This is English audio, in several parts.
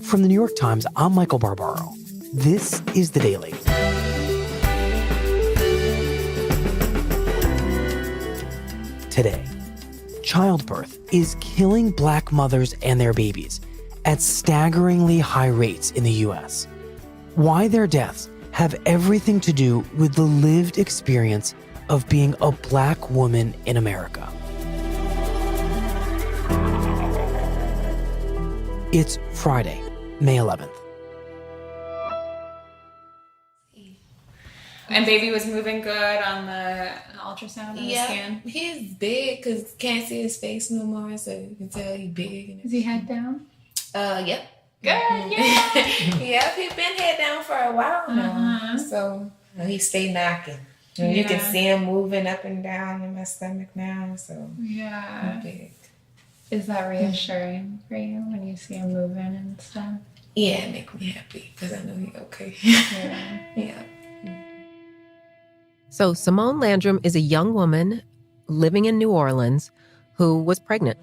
From the New York Times, I'm Michael Barbaro. This is The Daily. Today, childbirth is killing Black mothers and their babies at staggeringly high rates in the U.S. Why their deaths have everything to do with the lived experience of being a Black woman in America. It's Friday, May 11th. And baby was moving good on the ultrasound and the scan? He's big because can't see his face no more, so you can tell he's big. Is he head down? Yep. Good, yeah. Yep, he's been head down for a while now. So he stay knocking. And you can see him moving up and down in my stomach now, so yeah. he's big. Is that reassuring for you when you see him moving and stuff? Yeah, it makes me happy because I know he's okay. Yeah. So Simone Landrum is a young woman living in New Orleans who was pregnant.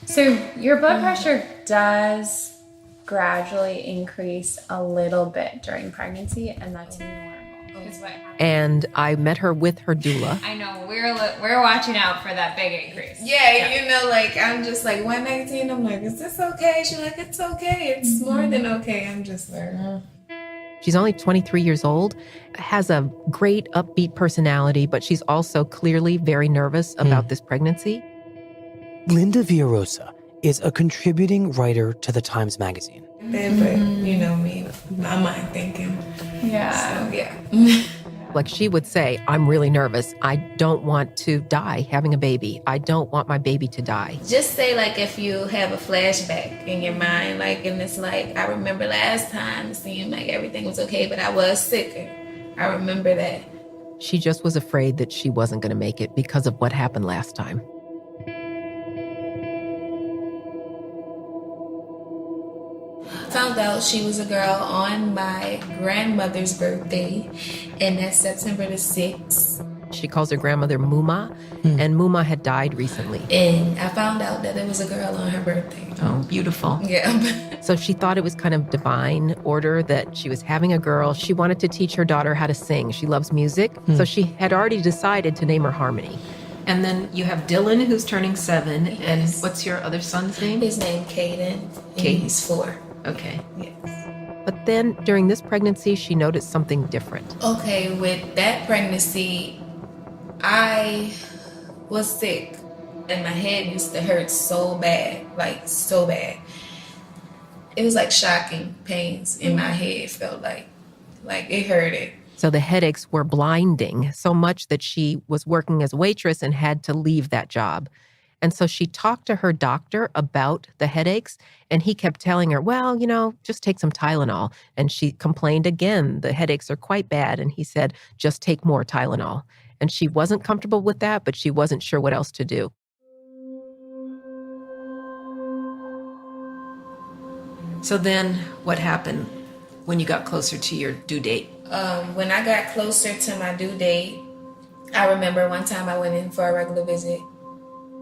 So your blood pressure does gradually increase a little bit during pregnancy, and that's normal. Is what happens. And I met her with her doula. I know, we're watching out for that big increase. Yeah, you know, like, I'm just like 119, I'm like, is this okay? She's like, it's okay. It's more than okay. I'm just like, She's only 23 years old, has a great upbeat personality, but she's also clearly very nervous about this pregnancy. Linda Villarosa is a contributing writer to the Times Magazine. but you know me, my mind thinking. Yeah. So, yeah. Like she would say, I'm really nervous. I don't want to die having a baby. I don't want my baby to die. Just say, like, if you have a flashback in your mind, like, and it's like, I remember last time it seemed like everything was okay, but I was sicker. I remember that. She just was afraid that she wasn't going to make it because of what happened last time. Found out she was a girl on my grandmother's birthday, and that's September the 6th. She calls her grandmother Muma, and Muma had died recently. And I found out that it was a girl on her birthday. Oh, beautiful. Yeah. So she thought it was kind of divine order that she was having a girl. She wanted to teach her daughter how to sing. She loves music. So she had already decided to name her Harmony. And then you have Dylan, who's turning 7. Yes. And what's your other son's name? His name Caden, and Caden. he's 4. Okay. Yes. But then during this pregnancy, she noticed something different. Okay, with that pregnancy, I was sick. And my head used to hurt so bad, like so bad. It was like shocking pains in my head, felt like it hurted. So the headaches were blinding so much that she was working as a waitress and had to leave that job. And so she talked to her doctor about the headaches, and he kept telling her, well, you know, just take some Tylenol. And she complained again, the headaches are quite bad. And he said, just take more Tylenol. And she wasn't comfortable with that, but she wasn't sure what else to do. So then what happened when you got closer to your due date? When I got closer to my due date, I remember one time I went in for a regular visit.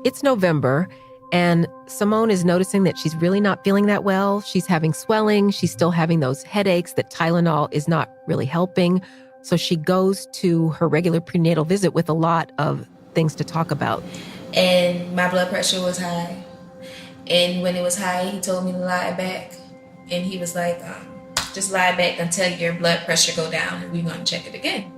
It's November, and Simone is noticing that she's really not feeling that well. She's having swelling. She's still having those headaches that Tylenol is not really helping. So she goes to her regular prenatal visit with a lot of things to talk about. And my blood pressure was high. And when it was high, he told me to lie back. And he was like, just lie back until your blood pressure go down, and we're going to check it again.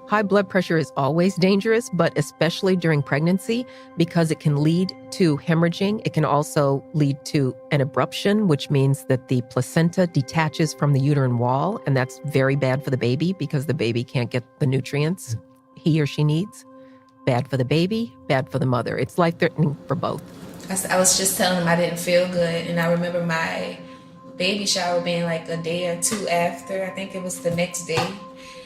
High blood pressure is always dangerous, but especially during pregnancy because it can lead to hemorrhaging. It can also lead to an abruption, which means that the placenta detaches from the uterine wall, and that's very bad for the baby because the baby can't get the nutrients he or she needs. Bad for the baby, bad for the mother. It's life-threatening for both. I was just telling him I didn't feel good, and I remember my baby shower being like a day or two after. I think it was the next day.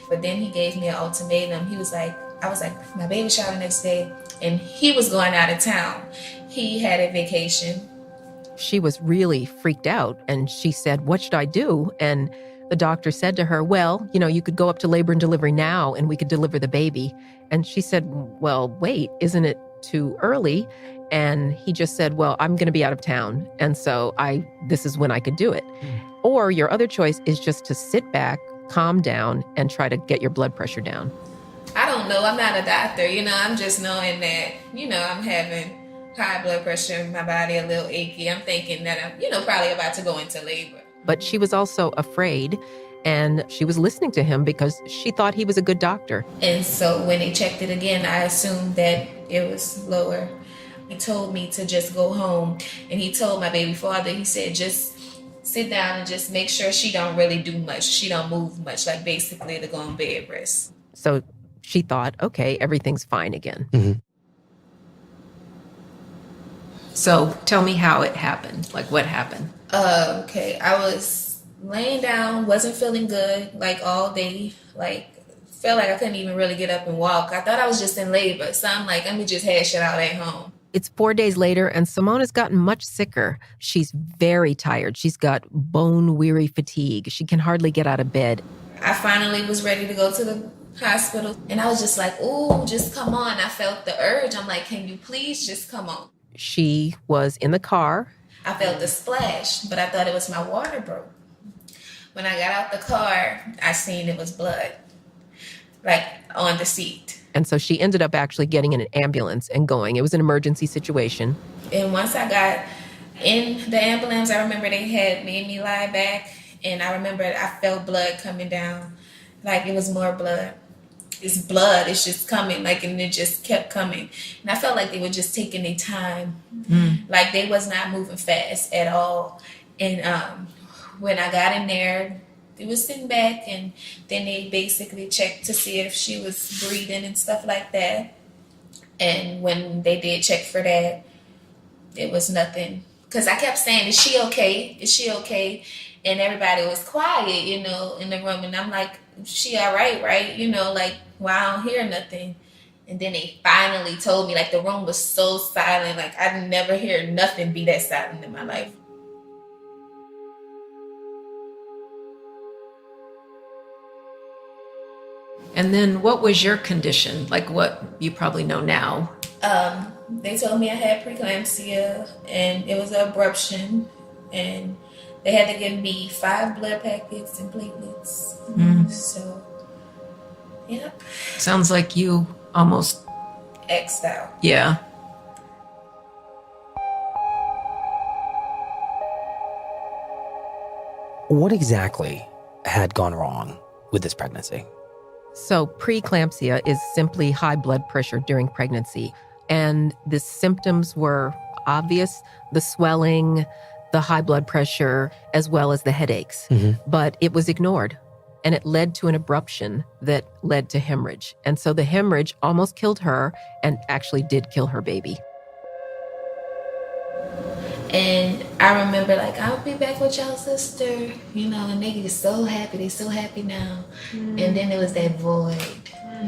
But then he gave me an ultimatum. I was like, my baby shower the next day, and he was going out of town. He had a vacation. She was really freaked out, and she said, what should I do? And the doctor said to her, well, you know, you could go up to labor and delivery now, and we could deliver the baby. And she said, well, wait, isn't it too early? And he just said, well, I'm going to be out of town. And so this is when I could do it. Or your other choice is just to sit back, calm down, and try to get your blood pressure down. I don't know. I'm not a doctor. I'm just knowing that, I'm having high blood pressure, my body a little achy. I'm thinking that I'm, probably about to go into labor. But she was also afraid, and she was listening to him because she thought he was a good doctor. And so when they checked it again, I assumed that it was lower. He told me to just go home, and he told my baby father, he said, just sit down and just make sure she don't really do much. She don't move much, like basically to go on bed rest. So she thought, okay, everything's fine again. Mm-hmm. So tell me how it happened. Like, what happened? Okay, I was laying down, wasn't feeling good, like all day, like felt like I couldn't even really get up and walk. I thought I was just in labor, so I'm like, let me just hash it out at home. It's 4 days later, and Simone has gotten much sicker. She's very tired. She's got bone-weary fatigue. She can hardly get out of bed. I finally was ready to go to the hospital, and I was just like, ooh, just come on. I felt the urge. I'm like, can you please just come on? She was in the car. I felt the splash, but I thought it was my water broke. When I got out the car, I seen it was blood, like on the seat. And so she ended up actually getting in an ambulance and going. It was an emergency situation. And once I got in the ambulance, I remember they had made me lie back. And I remember I felt blood coming down. Like it was more blood. It's blood. It's just coming. Like, and it just kept coming. And I felt like they were just taking their time. Like they was not moving fast at all. And when I got in there, they was sitting back, and then they basically checked to see if she was breathing and stuff like that. And when they did check for that, it was nothing. Because I kept saying, is she okay? Is she okay? And everybody was quiet, in the room. And I'm like, is she all right, right? Like, well, I don't hear nothing. And then they finally told me, like, the room was so silent. Like, I'd never hear nothing be that silent in my life. And then what was your condition? Like what you probably know now. They told me I had preeclampsia, and it was an abruption, and they had to give me 5 blood packets and platelets. So, yep. Sounds like you almost X'd out. Yeah. What exactly had gone wrong with this pregnancy? So preeclampsia is simply high blood pressure during pregnancy. And the symptoms were obvious, the swelling, the high blood pressure, as well as the headaches. But it was ignored. And it led to an abruption that led to hemorrhage. And so the hemorrhage almost killed her and actually did kill her baby. And I remember, like, I'll be back with y'all sister, and they get so happy. They so happy now. And then there was that void,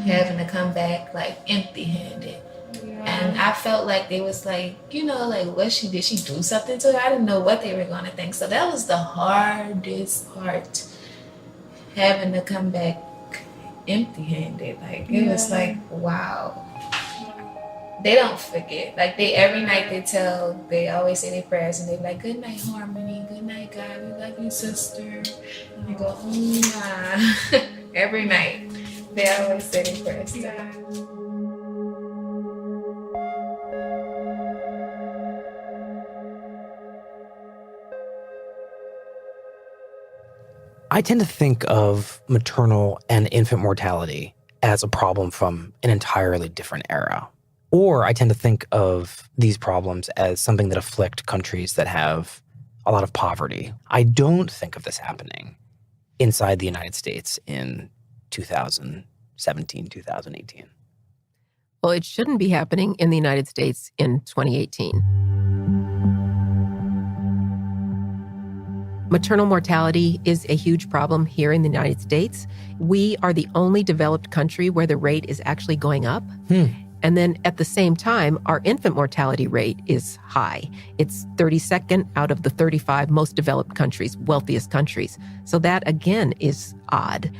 having to come back, like, empty-handed. And I felt like they was like, like, did she do something to her? I didn't know what they were going to think. So that was the hardest part, having to come back empty-handed. Like, it was like, wow. They don't forget. Like, every night they always say their prayers, and they're like, good night, Harmony. Good night, God. We love you, sister. And they go, nah. Every night. They always say their prayers. I tend to think of maternal and infant mortality as a problem from an entirely different era. Or I tend to think of these problems as something that afflict countries that have a lot of poverty. I don't think of this happening inside the United States in 2017, 2018. Well, it shouldn't be happening in the United States in 2018. Maternal mortality is a huge problem here in the United States. We are the only developed country where the rate is actually going up. And then at the same time, our infant mortality rate is high. It's 32nd out of the 35 most developed countries, wealthiest countries. So that, again, is odd.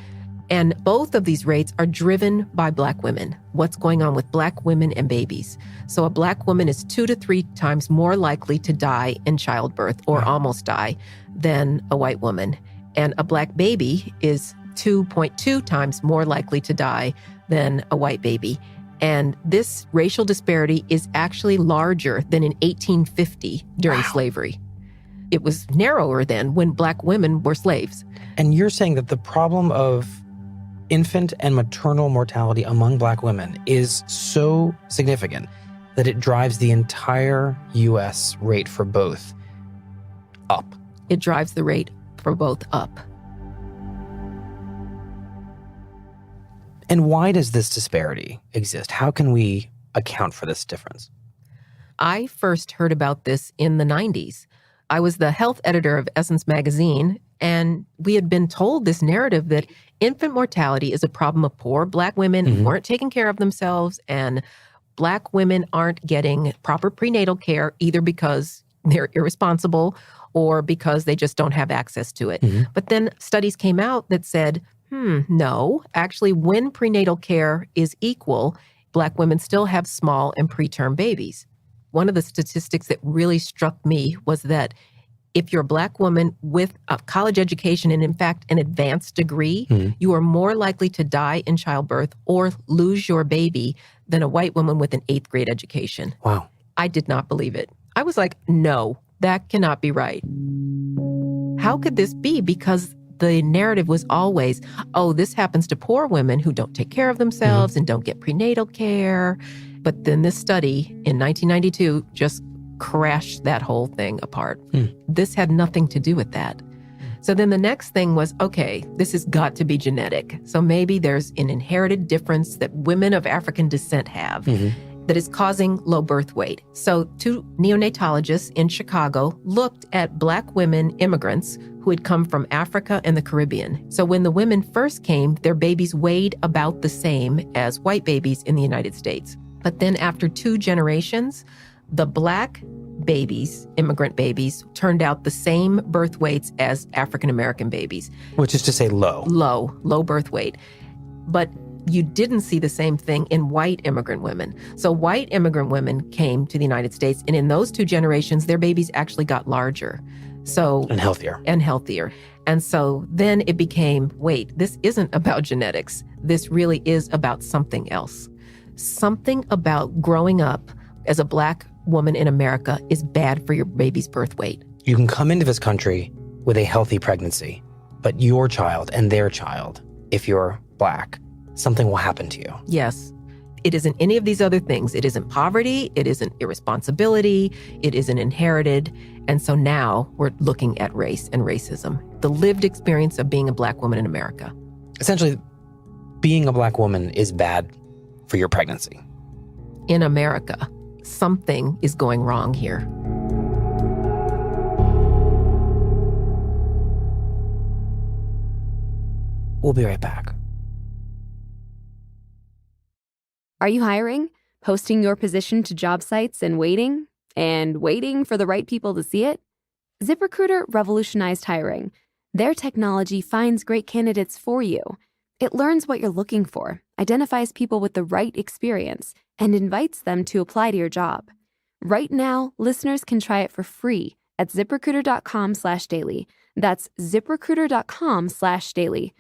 And both of these rates are driven by Black women, what's going on with Black women and babies. So a Black woman is 2 to 3 times more likely to die in childbirth or almost die than a white woman. And a Black baby is 2.2 times more likely to die than a white baby. And this racial disparity is actually larger than in 1850 during slavery. It was narrower then when Black women were slaves. And you're saying that the problem of infant and maternal mortality among Black women is so significant that it drives the entire U.S. rate for both up. It drives the rate for both up. And why does this disparity exist? How can we account for this difference? I first heard about this in the 90s. I was the health editor of Essence magazine, and we had been told this narrative that infant mortality is a problem of poor Black women who weren't taking care of themselves, and Black women aren't getting proper prenatal care either because they're irresponsible or because they just don't have access to it. But then studies came out that said, no, actually, when prenatal care is equal, Black women still have small and preterm babies. One of the statistics that really struck me was that if you're a Black woman with a college education and, in fact, an advanced degree, you are more likely to die in childbirth or lose your baby than a white woman with an 8th grade education. Wow. I did not believe it. I was like, no, that cannot be right. How could this be? Because the narrative was always, oh, this happens to poor women who don't take care of themselves and don't get prenatal care. But then this study in 1992 just crashed that whole thing apart. This had nothing to do with that. So then the next thing was, okay, this has got to be genetic. So maybe there's an inherited difference that women of African descent have that is causing low birth weight. So 2 neonatologists in Chicago looked at Black women immigrants who had come from Africa and the Caribbean. So when the women first came, their babies weighed about the same as white babies in the United States. But then after 2 generations, the Black babies, immigrant babies, turned out the same birth weights as African-American babies. Which is to say low. Low birth weight. But you didn't see the same thing in white immigrant women. So white immigrant women came to the United States, and in those 2 generations, their babies actually got larger. And healthier. And so then it became, wait, this isn't about genetics. This really is about something else. Something about growing up as a Black woman in America is bad for your baby's birth weight. You can come into this country with a healthy pregnancy, but your child and their child, if you're Black, something will happen to you. Yes. It isn't any of these other things. It isn't poverty. It isn't irresponsibility. It isn't inherited. And so now we're looking at race and racism, the lived experience of being a Black woman in America. Essentially, being a Black woman is bad for your pregnancy. In America, something is going wrong here. We'll be right back. Are you hiring? Posting your position to job sites and waiting for the right people to see it? ZipRecruiter revolutionized hiring. Their technology finds great candidates for you. It learns what you're looking for, identifies people with the right experience, and invites them to apply to your job. Right now, listeners can try it for free at ZipRecruiter.com/daily. That's ZipRecruiter.com/daily.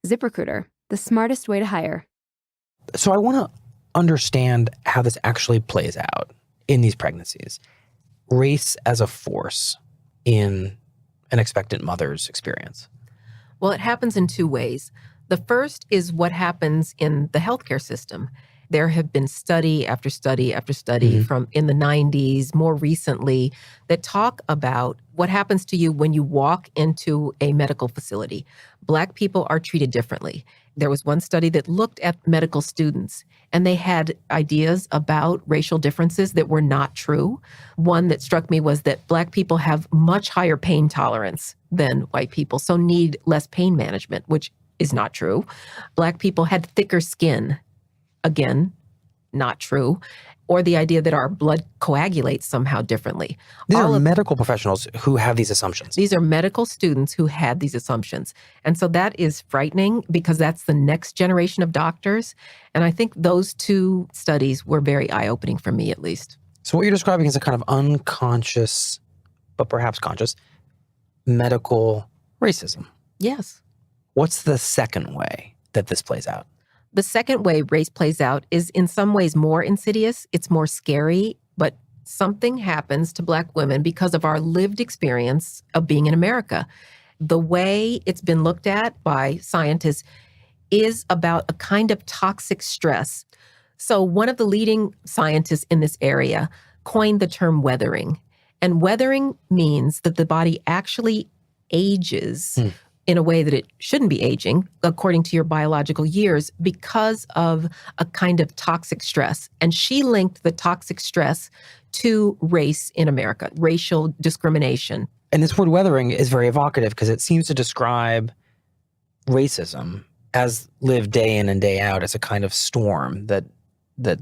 ZipRecruiter, the smartest way to hire. So I want to understand how this actually plays out in these pregnancies. Race as a force in an expectant mother's experience. Well, it happens in 2 ways. The first is what happens in the healthcare system. There have been study after study after study from in the 90s, more recently, that talk about what happens to you when you walk into a medical facility. Black people are treated differently. There was one study that looked at medical students, and they had ideas about racial differences that were not true. One that struck me was that Black people have much higher pain tolerance than white people, so need less pain management, which is not true. Black people had thicker skin. Again, not true. or the idea that our blood coagulates somehow differently. These are medical professionals who have these assumptions. These are medical students who had these assumptions. And so that is frightening because that's the next generation of doctors. And I think those two studies were very eye-opening for me, at least. So what you're describing is a kind of unconscious, but perhaps conscious, medical racism. Yes. What's the second way that this plays out? The second way race plays out is in some ways more insidious. It's more scary, but something happens to Black women because of our lived experience of being in America. The way it's been looked at by scientists is about a kind of toxic stress. So one of the leading scientists in this area coined the term weathering. And weathering means that the body actually ages in a way that it shouldn't be aging, according to your biological years, because of a kind of toxic stress. And she linked the toxic stress to race in America, racial discrimination. And this word weathering is very evocative because it seems to describe racism as lived day in and day out as a kind of storm that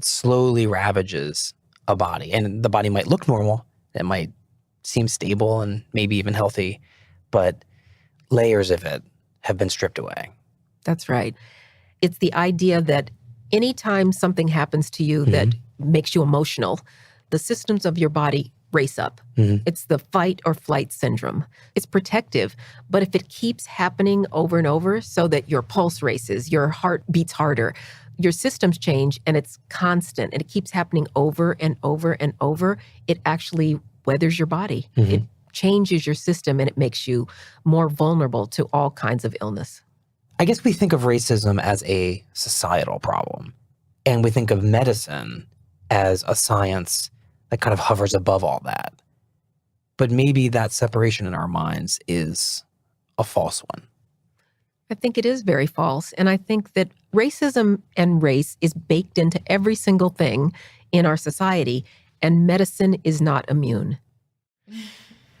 slowly ravages a body. And the body might look normal, it might seem stable and maybe even healthy, but layers of it have been stripped away. That's right. It's the idea that anytime something happens to you that makes you emotional, the systems of your body race up. It's the fight or flight syndrome. It's protective, but if it keeps happening over and over so that your pulse races, your heart beats harder, your systems change and it's constant and it keeps happening over and over and over, it actually weathers your body. It changes your system and it makes you more vulnerable to all kinds of illness. I guess we think of racism as a societal problem, and we think of medicine as a science that kind of hovers above all that. But maybe that separation in our minds is a false one. I think it is very false. And I think that racism and race is baked into every single thing in our society, and medicine is not immune.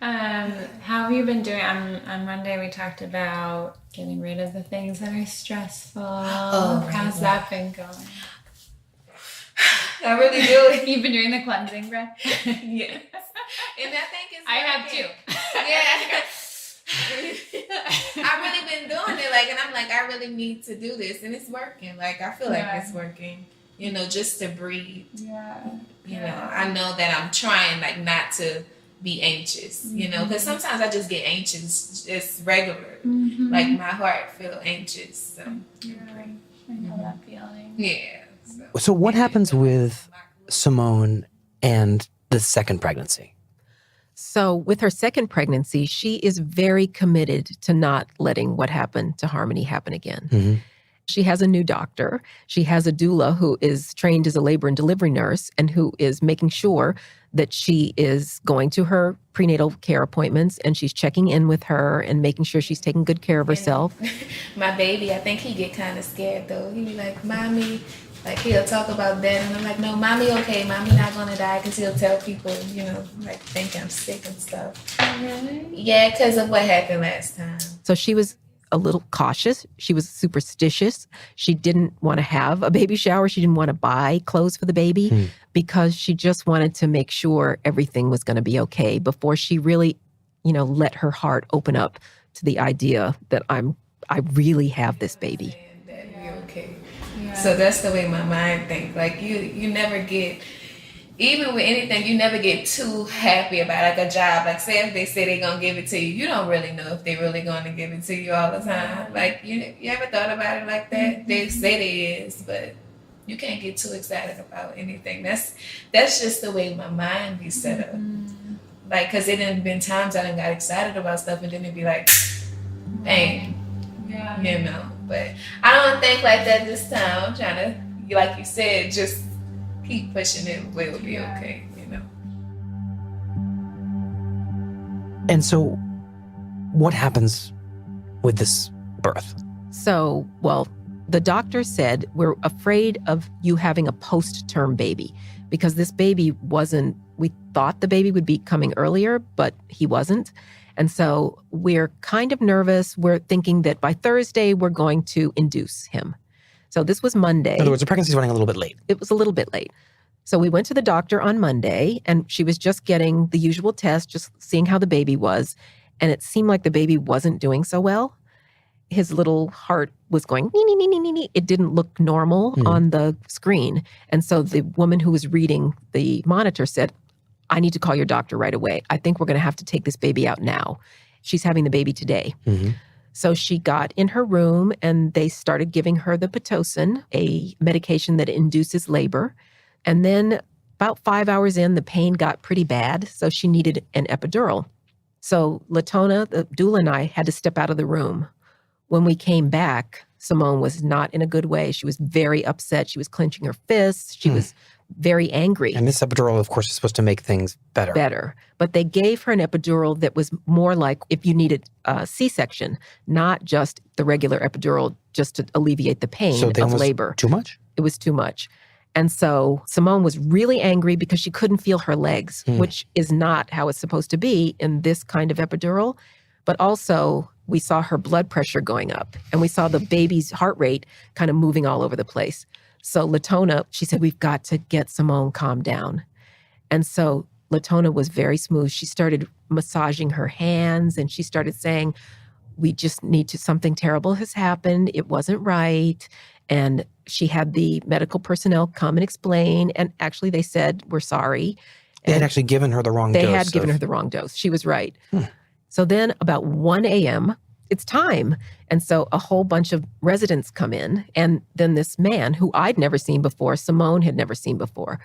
How have you been doing? On Monday, we talked about getting rid of the things that are stressful. How's that been going? I really do. You've been doing the cleansing breath? Yes. And I think it's I have too. Yeah. I've really been doing it, and I'm like, I really need to do this, and it's working. I feel like it's working, just to breathe. Yeah. I know that I'm trying, not to be anxious, because sometimes I just get anxious, just regular. My heart feel anxious, so. I know that feeling. Yeah. So what happens with Simone and the second pregnancy? So with her second pregnancy, she is very committed to not letting what happened to Harmony happen again. She has a new doctor. She has a doula who is trained as a labor and delivery nurse and who is making sure that she is going to her prenatal care appointments and she's checking in with her and making sure she's taking good care of herself. My baby, I think he get kind of scared though. He be like, Mommy, he'll talk about that, and I'm like, no, Mommy okay, Mommy not gonna die, because he'll tell people, think I'm sick and stuff. Really? Yeah, because of what happened last time. So she was a little cautious. She was superstitious. She didn't want to have a baby shower. She didn't want to buy clothes for the baby because she just wanted to make sure everything was going to be okay before she really, let her heart open up to the idea that I really have this baby. That you're okay. Yeah. So that's the way my mind thinks. You never get, even with anything, you never get too happy about a job. Say if they say they're going to give it to you, you don't really know if they're really going to give it to you all the time. You ever thought about it like that? They say they is, but you can't get too excited about anything. That's just the way my mind be set up. Because it done been times I done got excited about stuff and then it'd be like, dang. Yeah. But I don't think like that this time. I'm trying to, like you said, just keep pushing it. We'll be okay, And so what happens with this birth? So, the doctor said, we're afraid of you having a post-term baby because this baby we thought the baby would be coming earlier, but he wasn't. And so we're kind of nervous. We're thinking that by Thursday, we're going to induce him. So this was Monday. In other words, the pregnancy is running a little bit late. It was a little bit late. So we went to the doctor on Monday, and she was just getting the usual test, just seeing how the baby was. And it seemed like the baby wasn't doing so well. His little heart was going, nee, nee, nee, nee, nee, nee. It didn't look normal on the screen. And so the woman who was reading the monitor said, I need to call your doctor right away. I think we're going to have to take this baby out now. She's having the baby today. So she got in her room and they started giving her the Pitocin, a medication that induces labor. And then about 5 hours in, the pain got pretty bad. So she needed an epidural. So Latona, the doula, and I had to step out of the room. When we came back, Simone was not in a good way. She was very upset. She was clenching her fists. She was very angry. And this epidural, of course, is supposed to make things better. But they gave her an epidural that was more like if you needed a C-section, not just the regular epidural just to alleviate the pain of labor. Too much? It was too much. And so Simone was really angry because she couldn't feel her legs, which is not how it's supposed to be in this kind of epidural. But also, we saw her blood pressure going up, and we saw the baby's heart rate kind of moving all over the place. So Latona, she said, we've got to get Simone calmed down. And so Latona was very smooth. She started massaging her hands, and she started saying, we just need to, something terrible has happened. It wasn't right. And she had the medical personnel come and explain. And actually they said, we're sorry. They had actually given her the wrong dose. They had given her the wrong dose. She was right. So then about 1 a.m., it's time. And so a whole bunch of residents come in. And then this man who I'd never seen before, Simone had never seen before.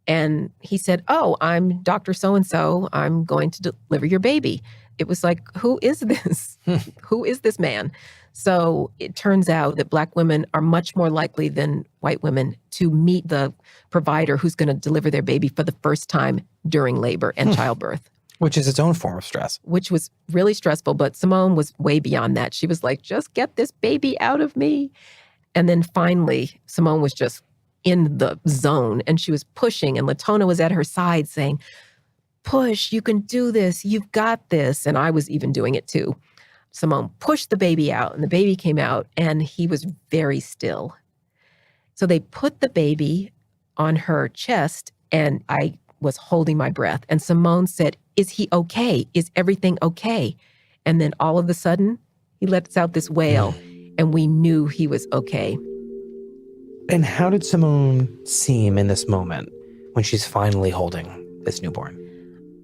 And he said, oh, I'm Dr. So-and-so. I'm going to deliver your baby. It was like, who is this? Who is this man? So it turns out that Black women are much more likely than white women to meet the provider who's going to deliver their baby for the first time during labor and childbirth. Which is its own form of stress. Which was really stressful, but Simone was way beyond that. She was like, just get this baby out of me. And then finally, Simone was just in the zone and she was pushing, and Latona was at her side saying, push, you can do this, you've got this. And I was even doing it too. Simone pushed the baby out, and the baby came out, and he was very still. So they put the baby on her chest, and I was holding my breath. And Simone said, is he okay? Is everything okay? And then all of a sudden, he lets out this wail, and we knew he was okay. And how did Simone seem in this moment when she's finally holding this newborn?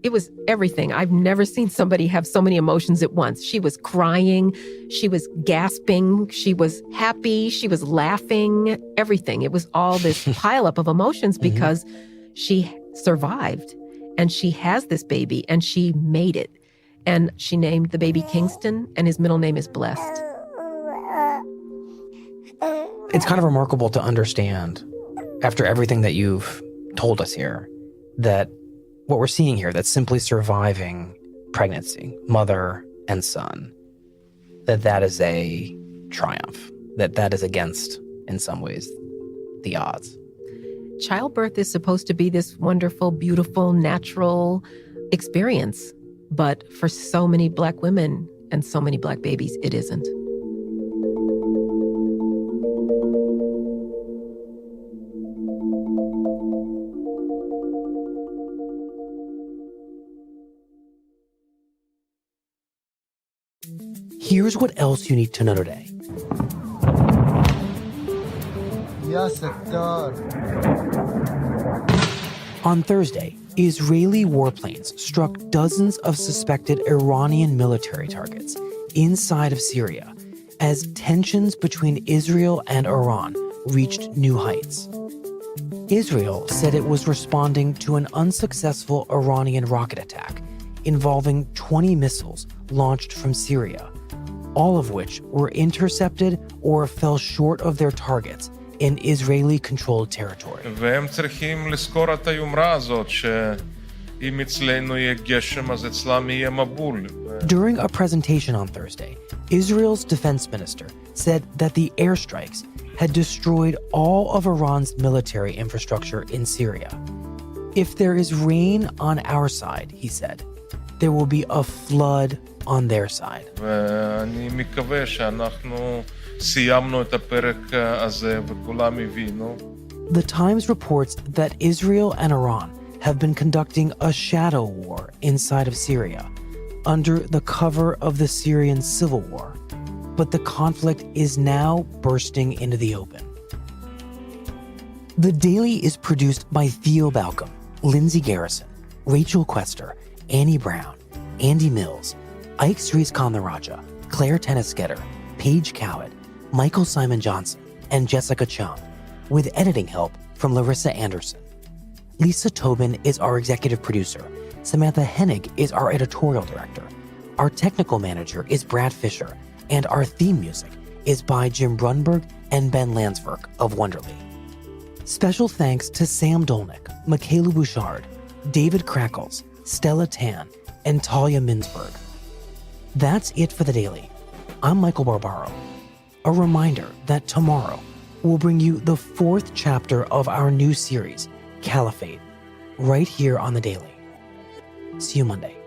It was everything. I've never seen somebody have so many emotions at once. She was crying, she was gasping, she was happy, she was laughing, everything. It was all this pileup of emotions because she survived, and she has this baby, and she made it. And she named the baby Kingston, and his middle name is Blessed. It's kind of remarkable to understand, after everything that you've told us here, that what we're seeing here, that's simply surviving pregnancy, mother and son, that is a triumph, that is against, in some ways, the odds. Childbirth is supposed to be this wonderful, beautiful, natural experience. But for so many Black women and so many Black babies, it isn't. Here's what else you need to know today. On Thursday, Israeli warplanes struck dozens of suspected Iranian military targets inside of Syria as tensions between Israel and Iran reached new heights. Israel said it was responding to an unsuccessful Iranian rocket attack involving 20 missiles launched from Syria, all of which were intercepted or fell short of their targets in Israeli-controlled territory. והם צריכים לזכור את היומרה הזאת שאם אצלנו יהיה גשם אז אצלם יהיה מבול. During a presentation on Thursday, Israel's defense minister said that the airstrikes had destroyed all of Iran's military infrastructure in Syria. If there is rain on our side, he said, there will be a flood on their side. ואני מקווה שאנחנו סיימנו את הפרק הזה וכולם הבינו. The Times reports that Israel and Iran have been conducting a shadow war inside of Syria under the cover of the Syrian civil war, but the conflict is now bursting into the open. The Daily is produced by Theo Balcom, Lindsay Garrison, Rachel Quester, Annie Brown, Andy Mills, Ike Sriskandaraja, Claire Tennisgetter, Paige Cowett, Michael Simon Johnson, and Jessica Chung, with editing help from Larissa Anderson. Lisa Tobin is our executive producer. Samantha Hennig is our editorial director. Our technical manager is Brad Fisher, and our theme music is by Jim Brunberg and Ben Landsverk of Wonderly. Special thanks to Sam Dolnick, Michaela Bouchard, David Crackles, Stella Tan, and Talia Minsberg. That's it for The Daily. I'm Michael Barbaro. A reminder that tomorrow we'll bring you the 4th chapter of our new series, Caliphate, right here on The Daily. See you Monday.